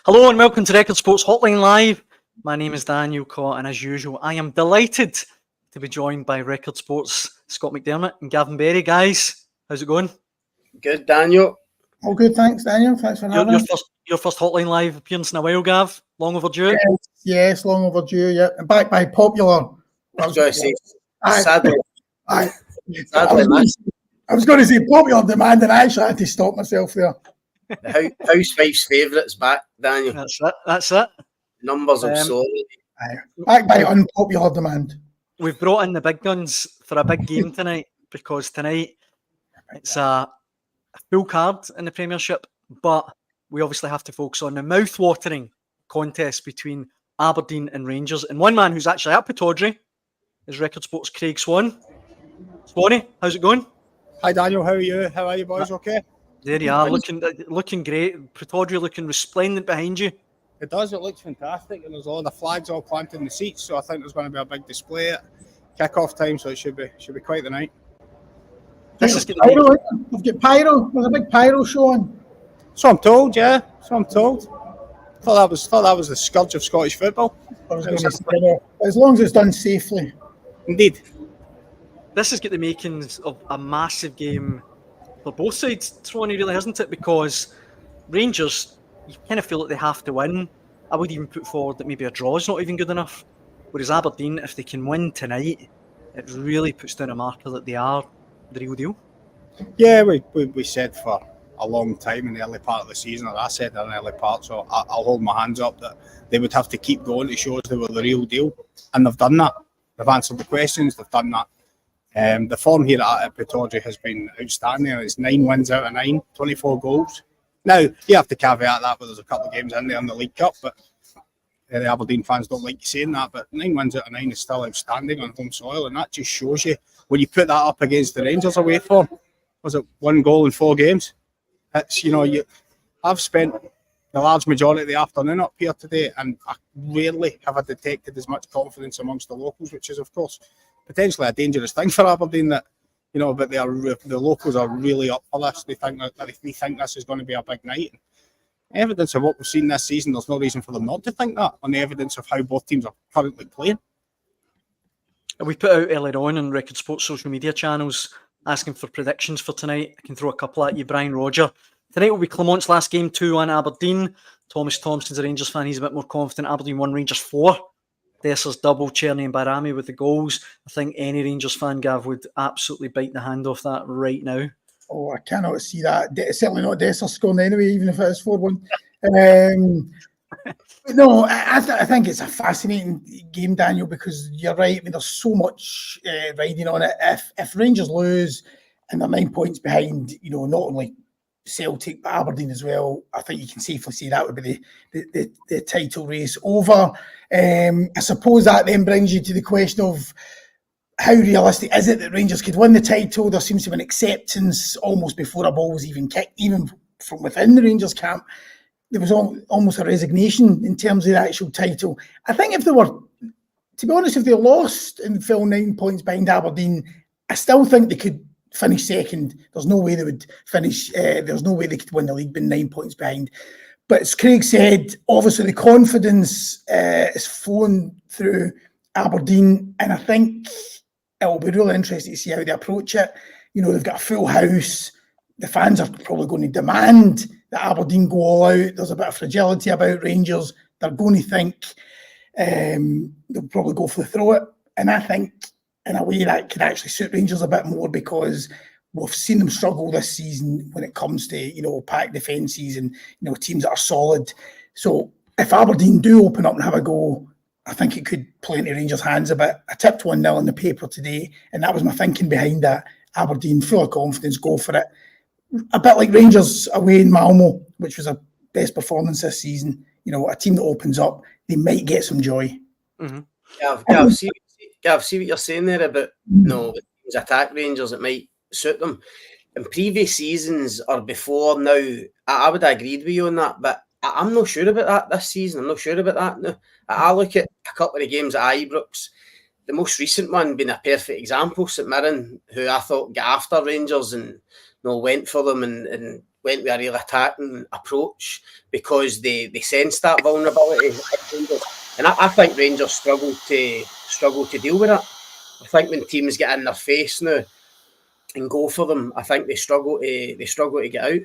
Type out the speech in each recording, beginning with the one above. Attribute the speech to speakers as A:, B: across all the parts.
A: Hello and welcome to Record Sports Hotline Live. My name is Daniel Cott, and as usual, I am delighted to be joined by Record Sports Scott McDermott and Gavin Berry. Guys, how's it going?
B: Good, Daniel.
C: All good, thanks, Daniel. Thanks for having us.
A: Your first Hotline Live appearance in a while, Gav. Long overdue.
C: Yes, long overdue. Yeah, and back by popular.
B: I was going to say,
C: sadly,
B: man.
C: I was going to say popular demand, and I actually had to stop myself there.
B: The Housewife's favourites back, Daniel.
A: That's it.
B: Numbers of sorry.
C: Back by unpopular demand.
A: We've brought in the big guns for a big game tonight because tonight it's a full card in the Premiership, but we obviously have to focus on the mouth-watering contest between Aberdeen and Rangers. And one man who's actually at Pittodrie is Record Sports' Craig Swan. Swanee, how's it going?
D: Hi Daniel, how are you? How are you boys? Okay?
A: There you are, looking great. Pittodrie looking resplendent behind you.
D: It does, it looks fantastic, and there's all the flags all planted in the seats, so I think there's going to be a big display at kick-off time, so it should be quite the night.
C: We've got pyro. There's a big pyro show on.
D: So I'm told, yeah. So I'm told. Thought that was the scourge of Scottish football.
C: As long as it's done safely.
D: Indeed.
A: This has got the makings of a massive game for both sides, Swanee, really, hasn't it? Because Rangers, you kind of feel like they have to win. I would even put forward that maybe a draw is not even good enough. Whereas Aberdeen, if they can win tonight, it really puts down a marker that they are the real deal.
D: Yeah, we said for a long time in the early part of the season, or I said in the early part, so I'll hold my hands up that they would have to keep going to show us they were the real deal. And they've done that. They've answered the questions, they've done that. The form here at Pittodrie has been outstanding. It's 9 wins out of 9, 24 goals. Now, you have to caveat that, but there's a couple of games in there in the League Cup, but the Aberdeen fans don't like you saying that, but 9 wins out of 9 is still outstanding on home soil, and that just shows you, when you put that up against the Rangers away form, was it 1 goal in 4 games? It's, I've spent the large majority of the afternoon up here today, and I rarely have I detected as much confidence amongst the locals, which is, of course, potentially a dangerous thing for Aberdeen, that but the locals are really up for this. They think this is going to be a big night. Evidence of what we've seen this season, there's no reason for them not to think that, on the evidence of how both teams are currently playing.
A: We put out earlier on Record Sports social media channels asking for predictions for tonight. I can throw a couple at you. Brian Roger. Tonight will be Clemont's last game, 2-1 Aberdeen. Thomas Thompson's a Rangers fan. He's a bit more confident. Aberdeen 1, Rangers 4. Dessers double, Czerny and Barami with the goals. I think any Rangers fan, Gav, would absolutely bite the hand off that right now.
C: Oh, I cannot see that. Certainly not Dessers scoring anyway, even if it is 4-1. No, I think it's a fascinating game, Daniel, because you're right. I mean, there's so much riding on it. If Rangers lose and they're 9 points behind, not only Celtic but Aberdeen as well, I think you can safely say that would be the title race over. I suppose that then brings you to the question of how realistic is it that Rangers could win the title? There seems to be an acceptance almost before a ball was even kicked, even from within the Rangers camp. There was almost a resignation in terms of the actual title. I think if they were, to be honest, if they lost and fell 9 points behind Aberdeen, I still think they could finish second. There's no way they would finish. There's no way they could win the league being 9 points behind. But as Craig said, obviously the confidence is flowing through Aberdeen, and I think it will be really interesting to see how they approach it. They've got a full house. The fans are probably going to demand that Aberdeen go all out. There's a bit of fragility about Rangers. They're going to think they'll probably go for the throw it. And I think, in a way, that could actually suit Rangers a bit more, because we've seen them struggle this season when it comes to, packed defences and, teams that are solid. So if Aberdeen do open up and have a go, I think it could play into Rangers' hands a bit. I tipped 1-0 in the paper today, and that was my thinking behind that. Aberdeen, full of confidence, go for it. A bit like Rangers away in Malmo, which was a best performance this season. A team that opens up, they might get some joy.
B: Mm-hmm. Gav, see what you're saying there about teams attack Rangers, it might suit them. In previous seasons or before now, I would have agreed with you on that, but I'm not sure about that this season. I'm not sure about that now. I look at a couple of the games at Ibrox, the most recent one being a perfect example, St Mirren, who I thought got after Rangers and went for them and went with a real attacking approach because they sensed that vulnerability. And I think Rangers struggle to deal with it. I think when teams get in their face now and go for them, I think they struggle to get out.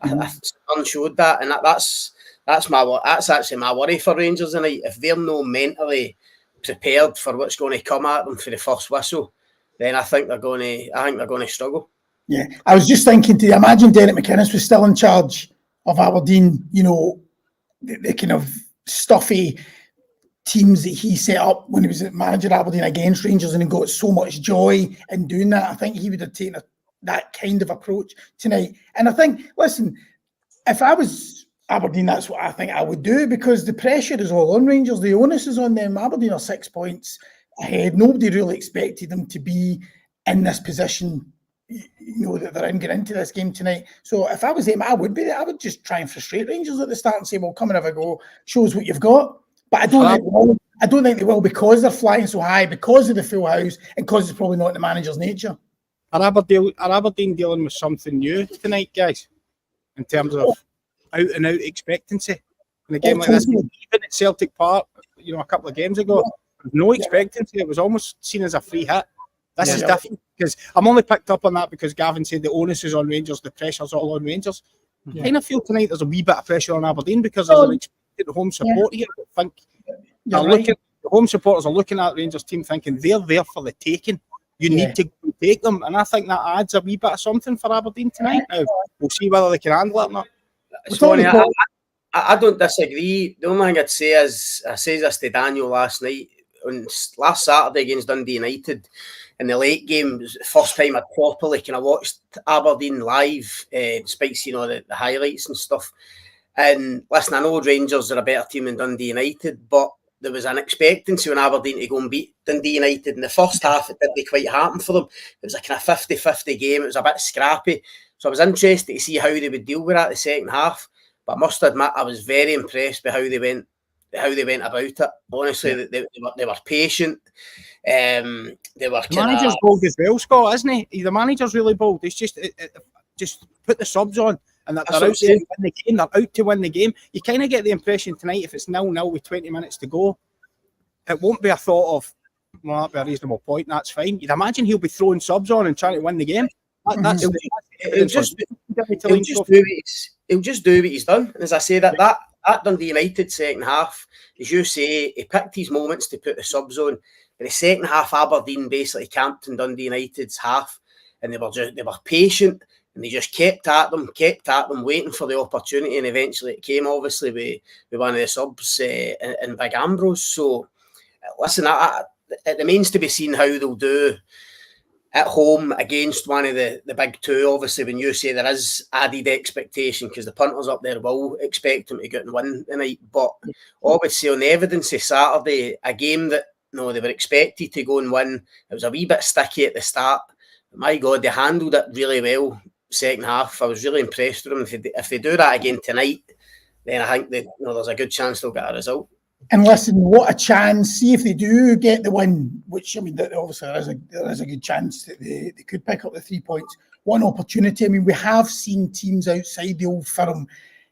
B: I showed that, and that's actually my worry for Rangers tonight. If they're not mentally prepared for what's going to come at them for the first whistle, then I think they're going to struggle.
C: Yeah, I was just thinking, do you imagine Derek McInnes was still in charge of Aberdeen? You know, the kind of stuffy teams that he set up when he was manager at Aberdeen against Rangers, and he got so much joy in doing that. I think he would have taken that kind of approach tonight. And I think, listen, if I was Aberdeen, that's what I think I would do, because the pressure is all on Rangers. The onus is on them. Aberdeen are 6 points ahead. Nobody really expected them to be in this position, you know, that they're in getting into this game tonight. So if I was them, I would just try and frustrate Rangers at the start and say, well, come and have a go, show us what you've got. But I don't think they will, because they're flying so high, because of the full house, and because it's probably not in the manager's nature.
D: Are Aberdeen dealing with something new tonight, guys, in terms of out and out expectancy in a game like this? Even at Celtic Park, you know, a couple of games ago, no expectancy. It was almost seen as a free hit. This is different, because I'm only picked up on that because Gavin said the onus is on Rangers, the pressure's all on Rangers. I kind of feel tonight there's a wee bit of pressure on Aberdeen because there's an expected home support here. I think the home supporters are looking at the Rangers team thinking they're there for the taking. You need to take them, and I think that adds a wee bit of something for Aberdeen tonight. Now, we'll see whether they can handle it or not.
B: I don't disagree. The only thing I'd say is, I said this to Daniel last Saturday against Dundee United in the late game. It was the first time I'd properly kind of watched Aberdeen live, despite seeing all the highlights and stuff. And listen, I know Rangers are a better team than Dundee United, but there was an expectancy when Aberdeen to go and beat Dundee United in the first half. It didn't quite happen for them. It was a kind of 50-50 game. It was a bit scrappy. So I was interested to see how they would deal with that the second half. But I must admit, I was very impressed by how they went about it. Honestly, they were patient. They were. The
D: manager's bold as well, Scott, isn't he? The manager's really bold. It's just put the subs on, and they're out to win the game. They're out to win the game. You kind of get the impression tonight, if it's 0-0 with 20 minutes to go, it won't be a thought of, well, that'd be a reasonable point. That's fine. You'd imagine he'll be throwing subs on and trying to win the game. He'll just do what he's done. And as I say, that Dundee United second half, as you say, he picked his moments to put the subs on. In the second half, Aberdeen basically camped in Dundee United's half, and they were patient, and they just kept at them, waiting for the opportunity, and eventually it came, obviously, with one of the subs in Big Ambrose. So, listen, it remains to be seen how they'll do at home against one of the big two. Obviously, when you say there is added expectation, because the punters up there will expect them to go and win tonight. But obviously, on the evidence of Saturday, a game that they were expected to go and win, it was a wee bit sticky at the start. But my God, they handled it really well. Second half, I was really impressed with them. If they do that again tonight, then I think there's a good chance they'll get a result.
C: And listen, what a chance. See if they do get the win, which, I mean, obviously there is a good chance that they could pick up the 3 points. One opportunity. I mean, we have seen teams outside the Old Firm.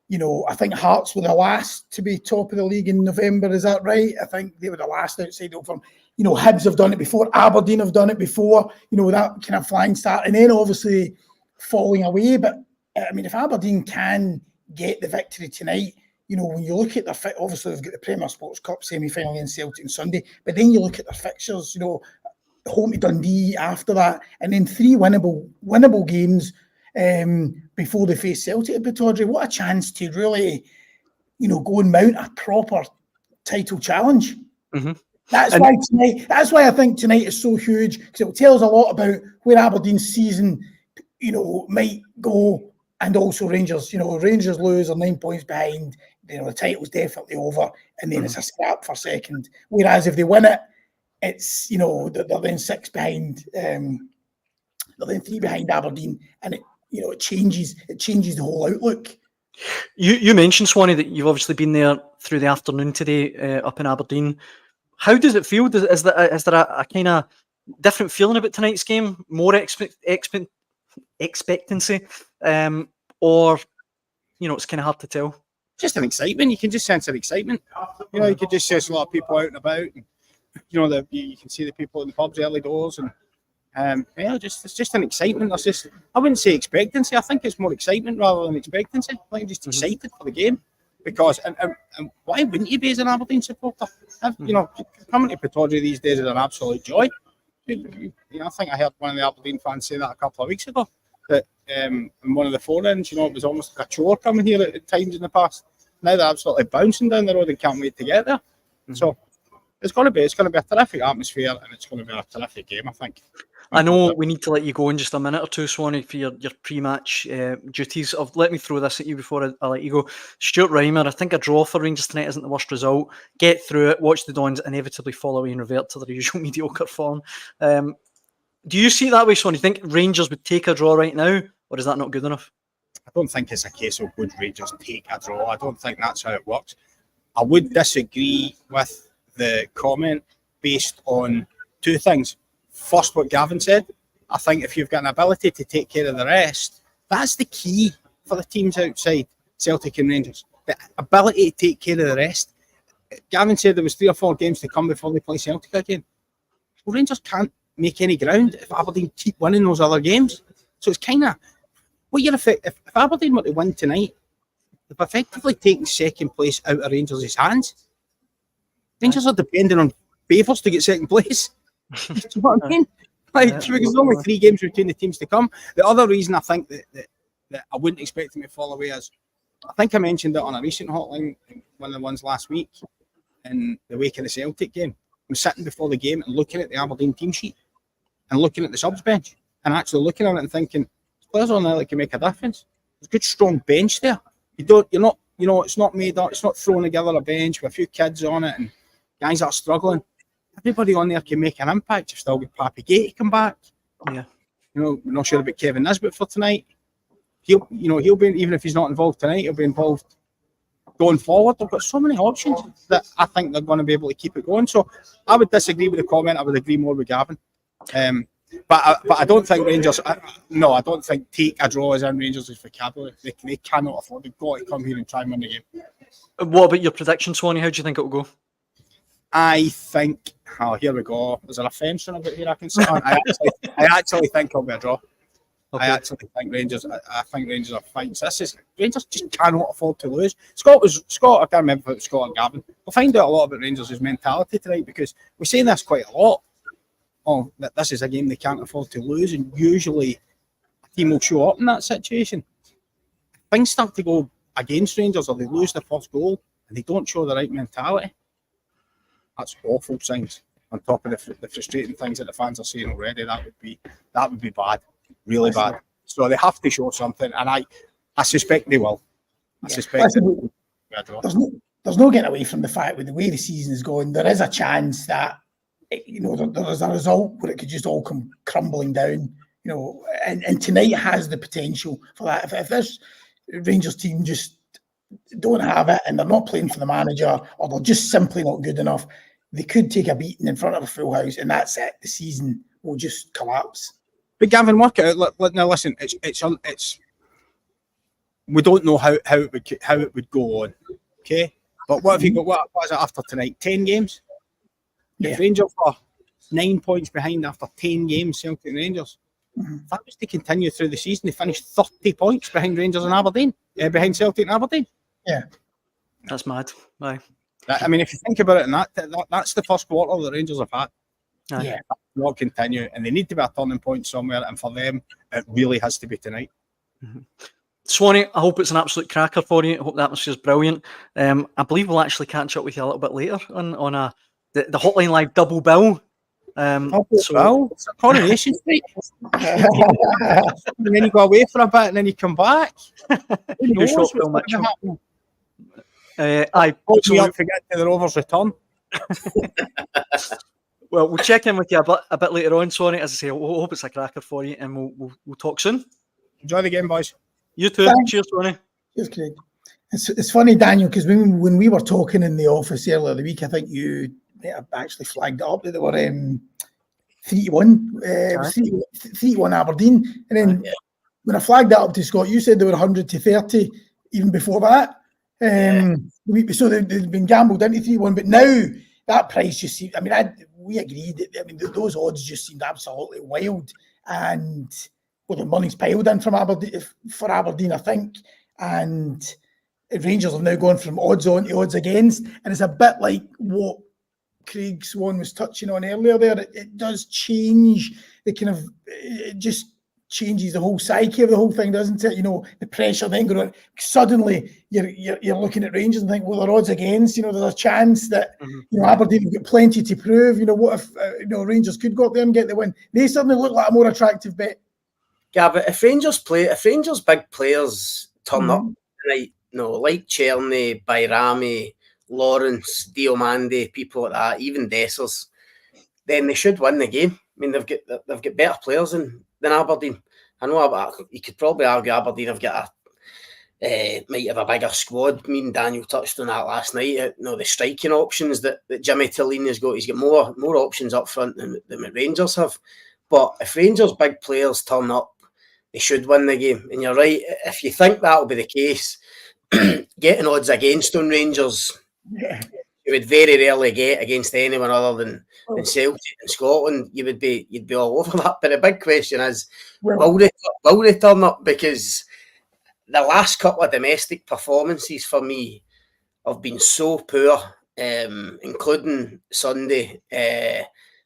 C: You know, I think Hearts were the last to be top of the league in November. Is that right? I think they were the last outside the Old Firm. You know, Hibs have done it before. Aberdeen have done it before. You know, that kind of flying start. And then obviously falling away. But, I mean, if Aberdeen can get the victory tonight, you know, when you look at their, obviously they've got the Premier Sports Cup semi-final against Celtic on Sunday, but then you look at their fixtures, you know, home to Dundee after that, and then 3 winnable games before they face Celtic at Pittodrie. What a chance to really, you know, go and mount a proper title challenge. Mm-hmm. That's why I think tonight is so huge, because it will tell us a lot about where Aberdeen's season, you know, might go. And also Rangers, you know, Rangers lose, are 9 points behind. You know, the title's definitely over, and then it's a scrap for second. Whereas if they win it, it's, you know, they're then 6 behind. They're then 3 behind Aberdeen, and it changes the whole outlook.
A: You mentioned, Swanee, that you've obviously been there through the afternoon today up in Aberdeen. How does it feel? Is there a kind of different feeling about tonight's game? More expectancy? or it's kind of hard to tell?
D: Just an excitement. You can just sense an excitement. You could just see a lot of people out and about. And, you can see the people in the pubs early doors, and it's just an excitement. I wouldn't say expectancy. I think it's more excitement rather than expectancy. I think I'm just excited for the game, because and why wouldn't you be as an Aberdeen supporter? Coming to Pittodrie these days is an absolute joy. I think I heard one of the Aberdeen fans say that a couple of weeks ago, that in one of the forums, it was almost like a chore coming here at times in the past. Now they're absolutely bouncing down the road and can't wait to get there. So it's going to be a terrific atmosphere, and it's going to be a terrific game, I think.
A: I know we need to let you go in just a minute or two, Swanee, for your pre-match duties. Let me throw this at you before I let you go. Stuart Reimer, I think a draw for Rangers tonight isn't the worst result. Get through it, watch the Dons inevitably fall away and revert to their usual mediocre form. Do you see it that way, Swanee? Do you think Rangers would take a draw right now, or is that not good enough?
D: I don't think it's a case of would Rangers take a draw. I don't think that's how it works. I would disagree with the comment based on two things. First, what Gavin said. I think if you've got an ability to take care of the rest, that's the key for the teams outside Celtic and Rangers. The ability to take care of the rest. Gavin said there was 3 or 4 games to come before they play Celtic again. Well, Rangers can't make any ground if Aberdeen keep winning those other games. So it's kind of if Aberdeen were to win tonight, they've effectively taken second place out of Rangers' hands. Rangers are depending on favours to get second place. Do you know what I mean? Because there's only 3 games between the teams to come. The other reason I think that I wouldn't expect them to fall away is, I think I mentioned it on a recent hotline, one of the ones last week, in the wake of the Celtic game. I'm sitting before the game and looking at the Aberdeen team sheet and looking at the subs bench and actually looking at it and thinking, players on there that can make a difference. There's a good strong bench there. It's not made up, it's not thrown together a bench with a few kids on it and guys that are struggling. Everybody on there can make an impact. You've still got Papi Gay come back.
A: Yeah.
D: We're not sure about Kevin Nisbet for tonight. He'll be, even if he's not involved tonight, he'll be involved going forward. They've got so many options that I think they're going to be able to keep it going. So I would disagree with the comment. I would agree more with Gavin. But I don't think Rangers. I don't think take a draw as in Rangers' vocabulary. They cannot afford. They've got to come here and try and win the game.
A: What about your prediction, Swanee? How do you think it will go?
D: I think. Oh, here we go. Is there a fence on about here I can sit on? I actually think it'll be a draw. Okay. I actually think Rangers. I think Rangers are fighting. So Rangers just cannot afford to lose. Scott. I can't remember if it was Scott or Gavin. We'll find out a lot about Rangers' mentality tonight, because we're saying this quite a lot. That this is a game they can't afford to lose, and usually a team will show up in that situation. Things start to go against Rangers, or they lose the first goal and they don't show the right mentality. That's awful signs. On top of the frustrating things that the fans are saying already, that would be bad, really bad. So they have to show something, and I suspect they will. I suspect
C: there's no getting away from the fact, with the way the season is going, there is a chance that there is a result where it could just all come crumbling down. And tonight has the potential for that. If this Rangers team just don't have it, and they're not playing for the manager, or they're just simply not good enough, they could take a beating in front of a full house, and that's it. The season will just collapse.
D: But Gavin, work it out. Now listen, it's we don't know how it would go on. Okay, but what have you got? What is it after tonight? 10 games. If Rangers are 9 points behind after 10 games, Celtic and Rangers, if that was to continue through the season, they finished 30 points behind Rangers and Aberdeen, behind Celtic and Aberdeen.
C: Yeah,
A: that's mad. Aye.
D: I mean, if you think about it, and that's the first quarter the Rangers have had.
A: Aye.
C: Yeah,
D: that will not continue, and they need to be a turning point somewhere. And for them, it really has to be tonight.
A: Mm-hmm. Swanee, I hope it's an absolute cracker for you. I hope the atmosphere is brilliant. I believe we'll actually catch up with you a little bit later on the Hotline Live double bill.
D: It's a Coronation Street. And then you go away for a bit, and then you come back. Who knows what's going to happen?
A: I
D: forget to the Rovers' return.
A: Well, we'll check in with you a bit later on, Swanee. As I say, I hope it's a cracker for you, and we'll talk soon.
D: Enjoy the game, boys.
A: You too.
C: Thanks.
A: Cheers, Swanee.
C: Cheers, Craig. It's funny, Daniel, because when we were talking in the office earlier the week, I think you actually flagged it up that they were 3-1, 3-1 Aberdeen, and then when I flagged that up to Scott, you said they were 100 to 30 even before that. So they've been gambled into 3-1, but now that price just seemed, we agreed. Those odds just seemed absolutely wild. And the money's piled in from Aberdeen, I think. And Rangers have now gone from odds on to odds against. And it's a bit like what Craig Swan was touching on earlier there. It does change the kind of, it just changes the whole psyche of the whole thing, doesn't it? The pressure then going on. Suddenly you're looking at Rangers and think, well, they're odds against. There's a chance that Aberdeen have got plenty to prove. What if Rangers could go up there and get the win? They suddenly look like a more attractive bet.
B: Yeah, but if Rangers big players turn up tonight, like Czerny, Bayrami, Lawrence, Diomande, people like that, even Dessers, then they should win the game. They've got better players than Aberdeen. I know you could probably argue Aberdeen have got might have a bigger squad. Me and Daniel touched on that last night. The striking options that Jimmy Tillene has got. He's got more options up front than Rangers have. But if Rangers big players turn up, they should win the game. And you're right, if you think that'll be the case, getting odds against on Rangers, you would very rarely get against anyone other than Celtic in Scotland. You'd be all over that. But the big question is, will they turn up? Because the last couple of domestic performances for me have been so poor, including Sunday.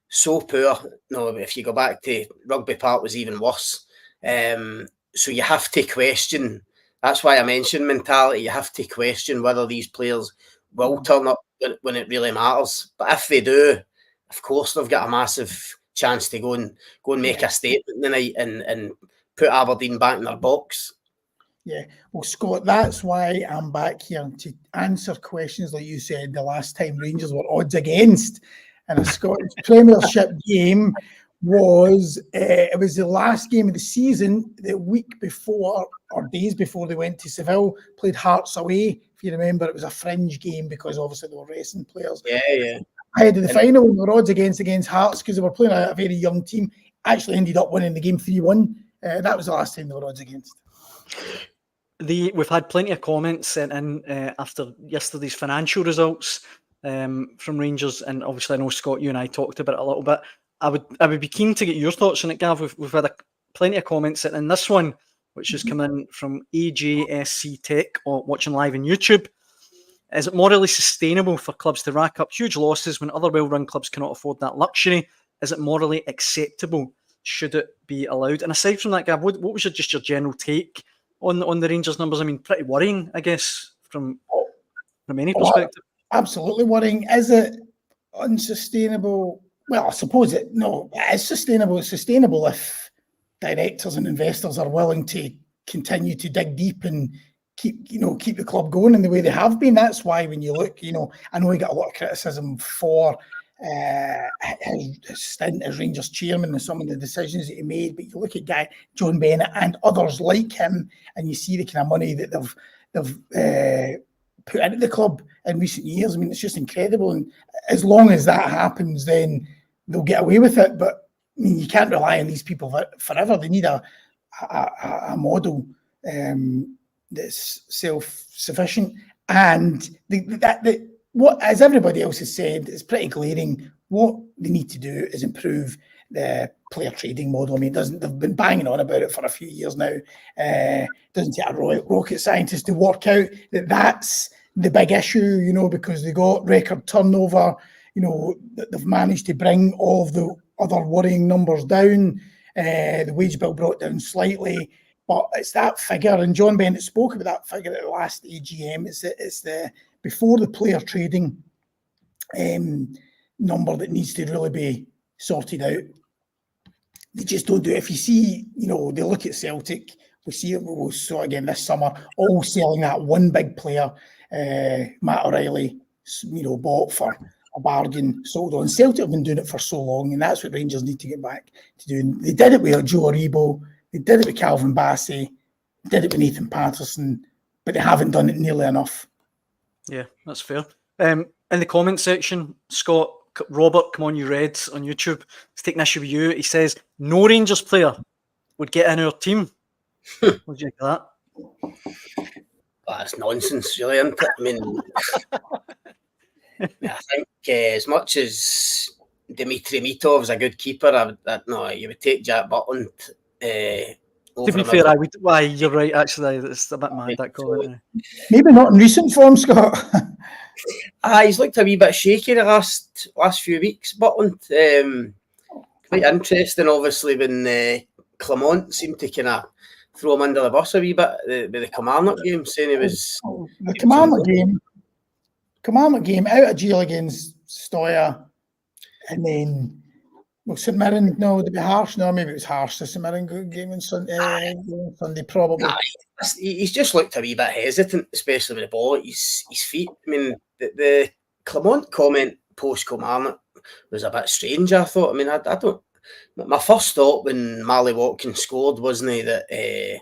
B: So poor. If you go back to Rugby Park, was even worse. So you have to question. That's why I mentioned mentality. You have to question whether these players will turn up when it really matters. But if they do, of course they've got a massive chance to go and make a statement tonight and put Aberdeen back in their box.
C: Yeah, well, Scott, that's why I'm back here to answer questions like you said the last time Rangers were odds against in a Scottish Premiership game. It was the last game of the season, the week before or days before they went to Seville, played Hearts away. If you remember, it was a fringe game because obviously they were racing players.
B: Yeah.
C: Ahead of the final, we were odds against Hearts because they were playing a very young team. Actually ended up winning the game 3-1. That was the last time they were odds against.
A: We've had plenty of comments sent in after yesterday's financial results from Rangers, and obviously I know, Scott, you and I talked about it a little bit. I would be keen to get your thoughts on it, Gav. We've had plenty of comments in this one, which has come in from AJSC Tech, or watching live on YouTube. Is it morally sustainable for clubs to rack up huge losses when other well-run clubs cannot afford that luxury? Is it morally acceptable? Should it be allowed? And aside from that, Gav, what was your general take on the Rangers numbers? Pretty worrying, I guess, from any perspective.
C: Absolutely worrying. Is it unsustainable? Well, I suppose it is sustainable. It's sustainable if directors and investors are willing to continue to dig deep and keep the club going in the way they have been. That's why when you look, I know he got a lot of criticism for his stint as Rangers chairman and some of the decisions that he made, but you look at John Bennett and others like him, and you see the kind of money that they've put into the club in recent years. It's just incredible. And as long as that happens, then they'll get away with it. But you can't rely on these people forever. They need a model that's self-sufficient. And what, as everybody else has said, it's pretty glaring. What they need to do is improve the player trading model. They've been banging on about it for a few years now. Doesn't take a rocket scientist to work out that that's the big issue, because they got record turnover. They've managed to bring all of the other worrying numbers down. The wage bill brought down slightly, but it's that figure. And John Bennett spoke about that figure at the last AGM. It's the before the player trading number that needs to really be sorted out. They just don't do it. If you see, they look at Celtic. We saw again this summer, all selling that one big player, Matt O'Reilly, bought for a bargain, sold on. Celtic have been doing it for so long, and that's what Rangers need to get back to doing. They did it with Joe Aribo, they did it with Calvin Bassey, they did it with Nathan Patterson, but they haven't done it nearly enough.
A: Yeah, that's fair. In the comment section, Scott, Robert, come on, you Reds on YouTube, he's taking issue with you. He says, no Rangers player would get in our team. What do you think of that?
B: That's nonsense, really, isn't it? I mean, I think as much as Dmitry Mitov's a good keeper, you would take Jack Butland.
A: To be fair, I would. Why, you're right. Actually, it's a bit mad, that comment.
C: Maybe not in recent form, Scott.
B: He's looked a wee bit shaky the last few weeks, Butland. Quite interesting, obviously, when Clement seemed to kind of throw him under the bus a wee bit with the Kilmarnock game, saying he was...
C: The Kilmarnock game out of jail against Stoya, and then St Mirren, no, would it be harsh? No, maybe it was harsh. The St Mirren game on Sunday, probably.
B: He's just looked a wee bit hesitant, especially with the ball at his feet. I mean, the Clement comment post Kilmarnock was a bit strange, I thought. I mean, I don't... My first thought when Marley Watkins scored wasn't that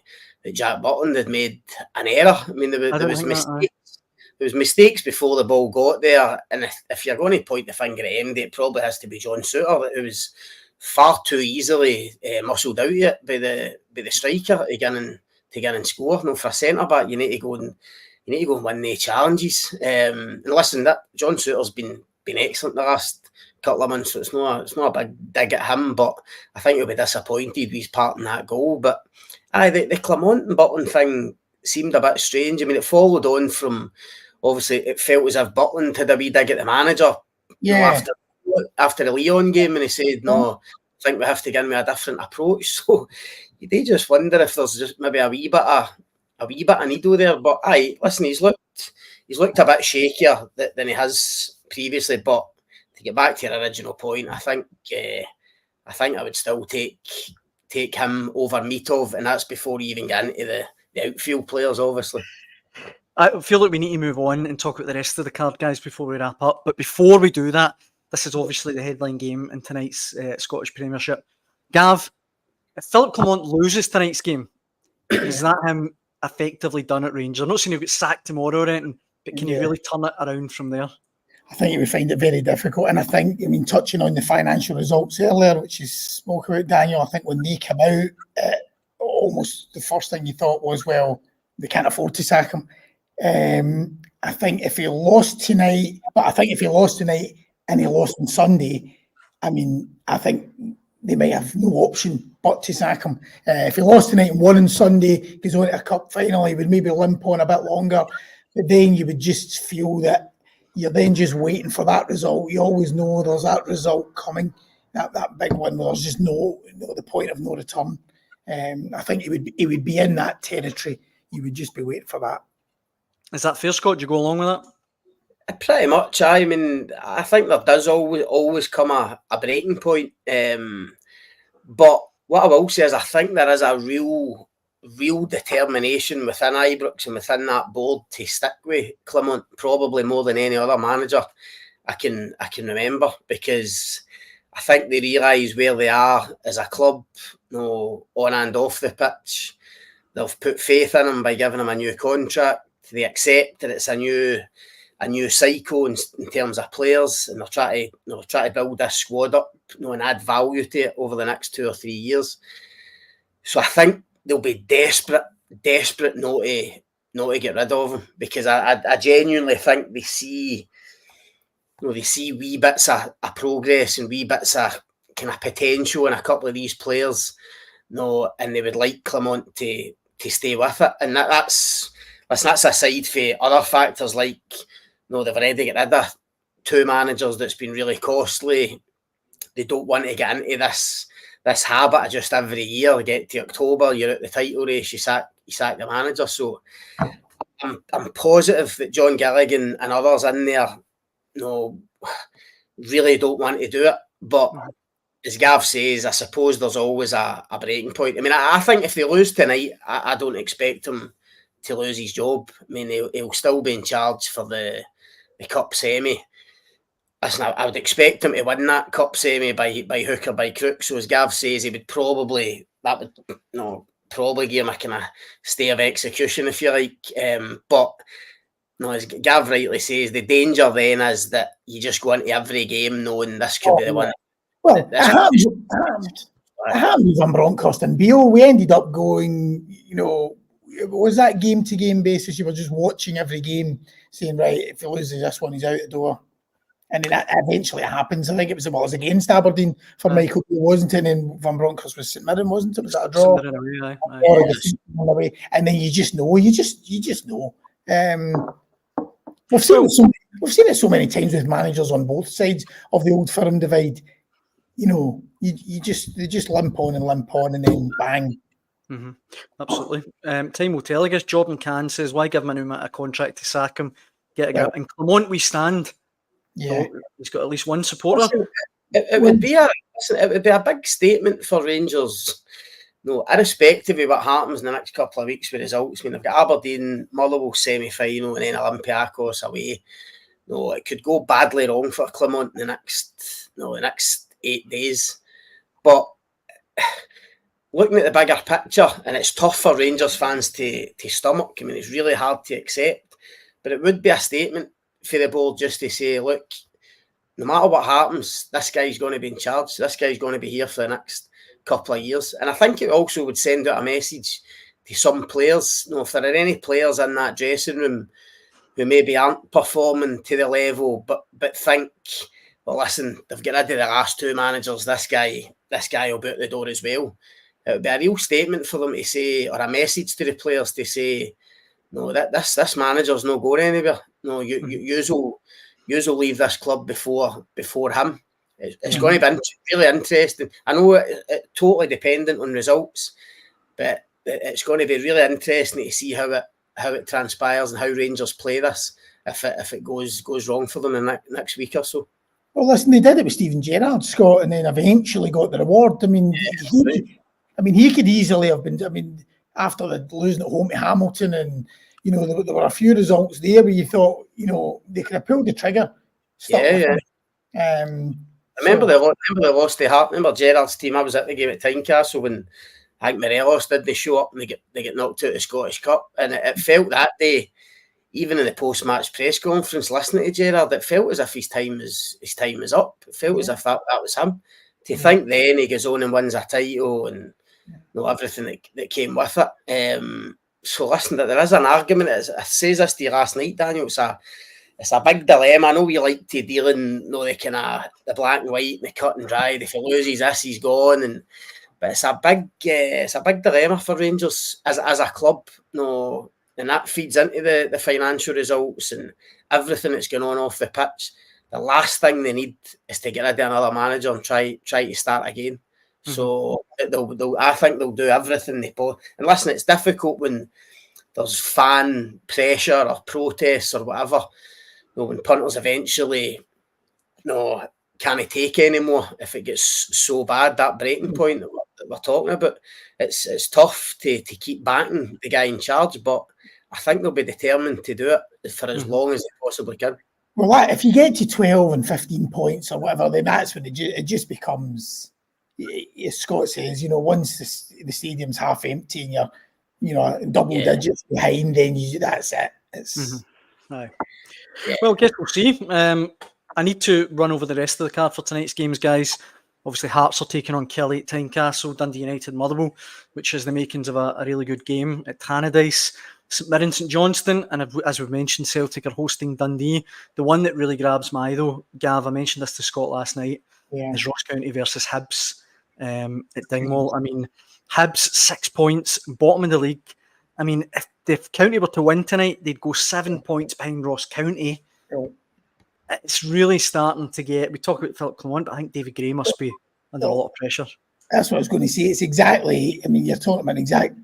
B: Jack Butland had made an error. I mean, there was mistakes. There was mistakes before the ball got there, and if you're going to point the finger at MD, it probably has to be John Souttar, who was far too easily muscled out yet by the striker to get and score. No, for a centre back, you need to go and win the challenges. And listen, that John Souttar's been excellent the last couple of months, so it's not a big dig at him, but I think he'll be disappointed with his part in that goal. But the Clement and Butland thing seemed a bit strange. I mean, it followed on from, obviously, it felt as if Butland had a wee dig at the manager after the Lyon game, and he said, no, I think we have to get in with a different approach. So you do just wonder if there's just maybe a wee bit of needle there. But listen, he's looked a bit shakier than he has previously. But to get back to your original point, I think I would still take him over Mitov, and that's before you even get into the outfield players, obviously.
A: I feel like we need to move on and talk about the rest of the card, guys, before we wrap up. But before we do that, this is obviously the headline game in tonight's Scottish Premiership. Gav, if Philip Clement loses tonight's game, is that him effectively done at Rangers? I'm not saying he'll get sacked tomorrow or anything, but can he really turn it around from there?
C: I think he would find it very difficult. And I think, touching on the financial results earlier, which you spoke about, Daniel, I think when they came out, almost the first thing you thought was, well, they can't afford to sack him. I think if he lost tonight and he lost on Sunday, I think they might have no option but to sack him. If he lost tonight and won on Sunday, goes on to a cup final, he would maybe limp on a bit longer. But then you would just feel that you're then just waiting for that result. You always know there's that result coming, that big one where there's just no the point of no return. I think he would be in that territory. You would just be waiting for that.
A: Is that fair, Scott? Do you go along with that?
B: Pretty much. I mean, I think there does always come a breaking point. But what I will say is I think there is a real determination within Ibrox and within that board to stick with Clement, probably more than any other manager I can remember, because I think they realise where they are as a club, on and off the pitch. They've put faith in him by giving him a new contract. They accept that it's a new cycle in terms of players, and they're trying to build this squad up, and add value to it over the next 2 or 3 years. So I think they'll be desperate not to get rid of him, because I genuinely think they see wee bits of progress and wee bits of kind of potential in a couple of these players, and they would like Clement to stay with it, and that's aside for other factors like they've already got rid of 2 managers that's been really costly. They don't want to get into this habit of just every year, get to October, you're at the title race, you sack the manager. So I'm positive that John Gilligan and others in there really don't want to do it. But as Gav says, I suppose there's always a breaking point. I mean, I think if they lose tonight, I don't expect him to lose his job. I mean, he'll still be in charge for the cup semi. Listen, I would expect him to win that cup semi by hook or by crook. So as Gav says, he would probably give him a kind of stay of execution, if you like. But as Gav rightly says, the danger then is that you just go into every game knowing this could be the one.
C: Well, it happened with Van Bronckhorst and Beale. We ended up going, it was that game-to-game basis. You were just watching every game, saying, right, if he loses this one, he's out the door. And then that eventually happens. I think it was against Aberdeen for Michael, wasn't it? And then Van Bronckhorst was St Mirren, wasn't it? Was that a draw?
A: St Mirren away,
C: aye. And then you just know. You just know. We've seen it so many times with managers on both sides of the old firm divide. They just limp on, and then bang.
A: Mm-hmm. Absolutely. Time will tell. I guess Jordan Can says, "Why give him a contract to sack him? In Clermont we stand."
C: Yeah,
A: so he's got at least one supporter.
B: It would be a big statement for Rangers. No, irrespective of what happens in the next couple of weeks with results. I mean, they've got Aberdeen, Motherwell semi-final, and then Olympiacos away. No, it could go badly wrong for Clermont in the next 8 days. But looking at the bigger picture, and it's tough for Rangers fans to stomach. I mean, it's really hard to accept. But it would be a statement for the board just to say, look, no matter what happens, this guy's going to be in charge. This guy's going to be here for the next couple of years. And I think it also would send out a message to some players. If there are any players in that dressing room who maybe aren't performing to the level, but think, well, listen, they've got rid of the last two managers. This guy will be out the door as well. It would be a real statement for them to say, or a message to the players to say, no, this manager's not going anywhere. No, you will leave this club before him. It's going to be really interesting. I know it's totally dependent on results, but it's going to be really interesting to see how it transpires and how Rangers play this if it goes wrong for them in the next week or so.
C: Well, listen, they did it with Steven Gerrard, Scott, and then eventually got the reward. I mean, he could easily have been. I mean, after losing at home to Hamilton, and there were a few results there where you thought, they could have pulled the trigger.
B: I remember they lost to Hart. Remember Gerrard's team? I was at the game at Tynecastle when I think Morelos did they show up and they get knocked out of the Scottish Cup, and it felt that day, even in the post-match press conference, listening to Gerrard, it felt as if his time is up. It felt as if that was him. To think then he goes on and wins a title and everything that came with it. So listen, there is an argument. I says this to you last night, Daniel. It's a big dilemma. I know we like to deal in the kind of the black and white and the cut and dried. If he loses this, he's gone. But it's a big dilemma for Rangers as a club. And that feeds into the financial results and everything that's going on off the pitch. The last thing they need is to get rid of another manager and try to start again. Mm-hmm. So I think they'll do everything they can. And listen, it's difficult when there's fan pressure or protests or whatever. When punters eventually can't take anymore if it gets so bad, that breaking point that we're talking about, it's tough to keep backing the guy in charge, but I think they'll be determined to do it for as long as they possibly can.
C: Well, if you get to 12 and 15 points or whatever, then that's when it just becomes, as Scott says, once the stadium's half empty and you're double digits behind, then that's it. It's
A: Aye. Yeah. Well, I guess we'll see. I need to run over the rest of the card for tonight's games, guys. Obviously, Hearts are taking on Kelly at Tynecastle, Dundee United, Motherwell, which has the makings of a really good game at Tannadice. St Mirren, St Johnstone, and as we've mentioned, Celtic are hosting Dundee. The one that really grabs my eye, though, Gav, I mentioned this to Scott last night, is Ross County versus Hibs at Dingwall. I mean, Hibs, 6 points, bottom of the league. I mean, if County were to win tonight, they'd go 7 points behind Ross County. It's really starting to get... We talk about Philip Clement, but I think David Gray must be under a lot of pressure.
C: That's what I was going to say. It's exactly... I mean, you're talking about an exact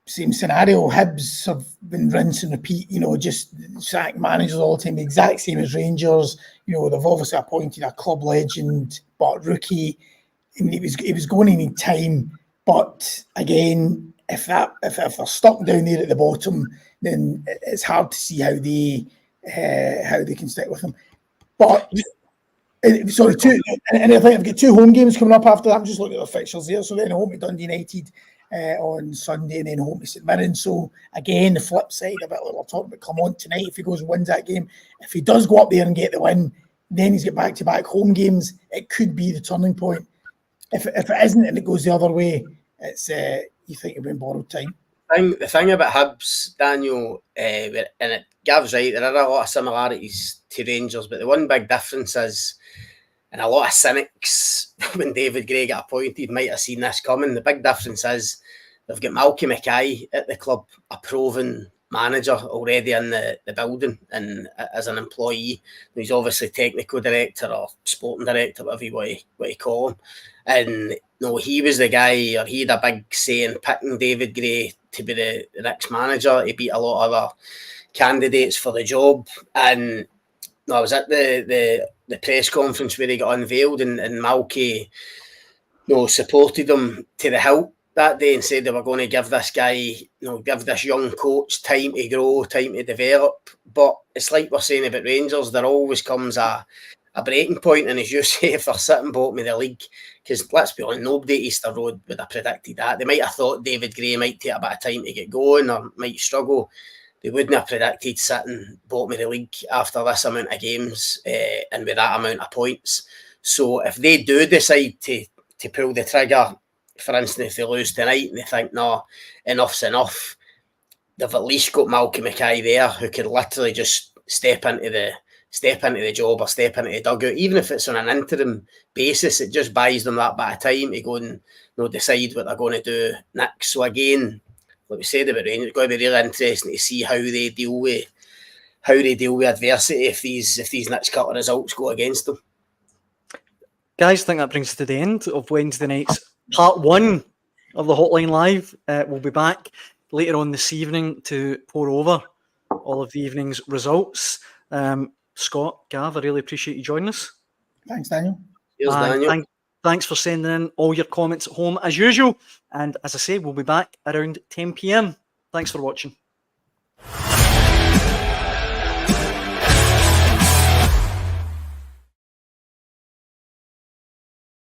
C: same scenario. Hibs have been rinse and repeat, just sack managers all the time, the exact same as Rangers. They've obviously appointed a club legend, but rookie. I mean, it was going to need time. But again... If they're stuck down there at the bottom, then it's hard to see how they can stick with them. But sorry, and I think I've got 2 home games coming up after that. I'm just looking at the fixtures there. So then home to Dundee United on Sunday, and then home to St Mirren. So again, the flip side, a bit like we're talking about Clement tonight. If he goes and wins that game, if he does go up there and get the win, then he's got back-to-back home games. It could be the turning point. if it isn't and it goes the other way, it's you think you've been borrowed time.
B: The thing about Hibs, Daniel, and Gav's right, there are a lot of similarities to Rangers, but the one big difference is, and a lot of cynics, when David Gray got appointed, might have seen this coming. The big difference is they've got Malky Mackay at the club, a proven manager already in the building and as an employee. He's obviously technical director or sporting director, whatever you want to call him. And he was the guy, or he had a big say in picking David Gray to be the next manager. He beat a lot of other candidates for the job. And I was at the press conference where he got unveiled, and Malky supported him to the hilt that day and said they were going to give this guy, give this young coach time to grow, time to develop. But it's like we're saying about Rangers, there always comes a breaking point, and as you say, if they're sitting bottom of the league, because let's be honest, nobody at Easter Road would have predicted that. They might have thought David Gray might take a bit of time to get going or might struggle. They wouldn't have predicted sitting bottom of the league after this amount of games and with that amount of points. So if they do decide to pull the trigger, for instance, if they lose tonight and they think, no, enough's enough, they've at least got Malky Mackay there who could literally just step into the job or step into the dugout, even if it's on an interim basis. It just buys them that bit of time to go and decide what they're going to do next. So again, like we said about Rangers, it's going to be really interesting to see how they deal with adversity if these next couple of results go against them.
A: Guys, I think that brings us to the end of Wednesday night's part 1 of the Hotline Live. We'll be back later on this evening to pour over all of the evening's results. Scott, Gav, I really appreciate you joining us.
C: Thanks, Daniel.
B: Cheers, Daniel.
A: Thanks for sending in all your comments at home as usual. And as I say, we'll be back around 10 p.m. Thanks for watching.